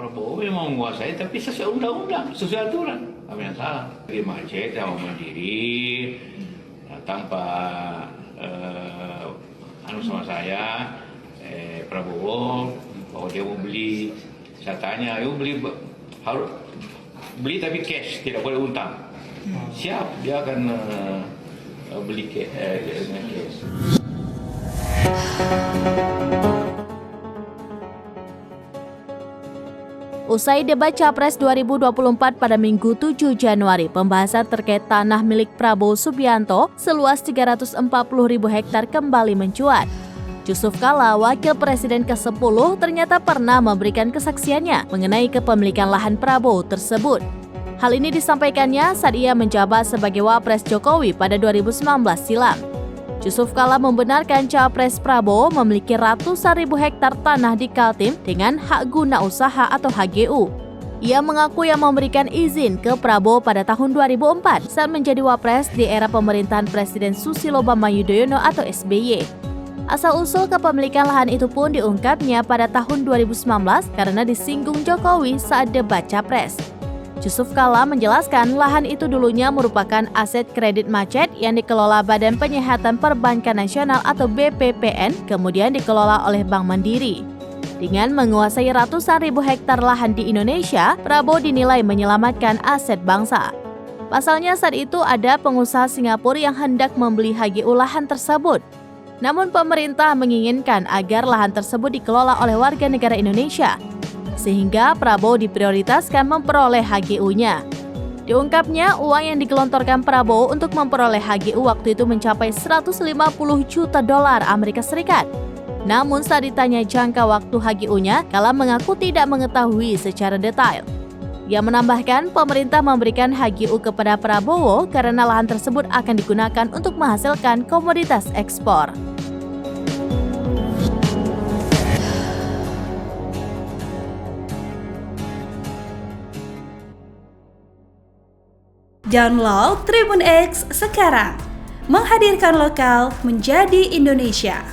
Prabowo memang menguasai, tapi sesuai undang-undang, sesuai aturan. Apa yang salah? Di macet sama mandiri, datang Pak sama saya, Prabowo, bahwa dia mau beli. Saya tanya, ayo beli, harus beli tapi cash, tidak boleh utang. Siap, dia akan beli dengan cash. Usai debat Capres 2024 pada Minggu 7 Januari, pembahasan terkait tanah milik Prabowo Subianto seluas 340.000 hektar kembali mencuat. Yusuf Kalla, wakil presiden ke-10, ternyata pernah memberikan kesaksiannya mengenai kepemilikan lahan Prabowo tersebut. Hal ini disampaikannya saat ia menjabat sebagai Wapres Jokowi pada 2019 silam. Yusuf Kalla membenarkan Capres Prabowo memiliki ratusan ribu hektar tanah di Kaltim dengan hak guna usaha atau HGU. Ia mengaku yang memberikan izin ke Prabowo pada tahun 2004 saat menjadi Wapres di era pemerintahan Presiden Susilo Bambang Yudhoyono atau SBY. Asal-usul kepemilikan lahan itu pun diungkapnya pada tahun 2019 karena disinggung Jokowi saat debat Capres. Yusuf Kalla menjelaskan lahan itu dulunya merupakan aset kredit macet yang dikelola Badan Penyihatan Perbankan Nasional atau BPPN, kemudian dikelola oleh Bank Mandiri. Dengan menguasai ratusan ribu hektar lahan di Indonesia, Prabowo dinilai menyelamatkan aset bangsa. Pasalnya saat itu ada pengusaha Singapura yang hendak membeli HGU lahan tersebut. Namun pemerintah menginginkan agar lahan tersebut dikelola oleh warga negara Indonesia, sehingga Prabowo diprioritaskan memperoleh HGU-nya. Diungkapnya, uang yang digelontorkan Prabowo untuk memperoleh HGU waktu itu mencapai 150 juta dolar Amerika Serikat. Namun saat ditanya jangka waktu HGU-nya, Kalla mengaku tidak mengetahui secara detail. Ia menambahkan pemerintah memberikan HGU kepada Prabowo karena lahan tersebut akan digunakan untuk menghasilkan komoditas ekspor. Download Tribun X sekarang, menghadirkan lokal menjadi Indonesia.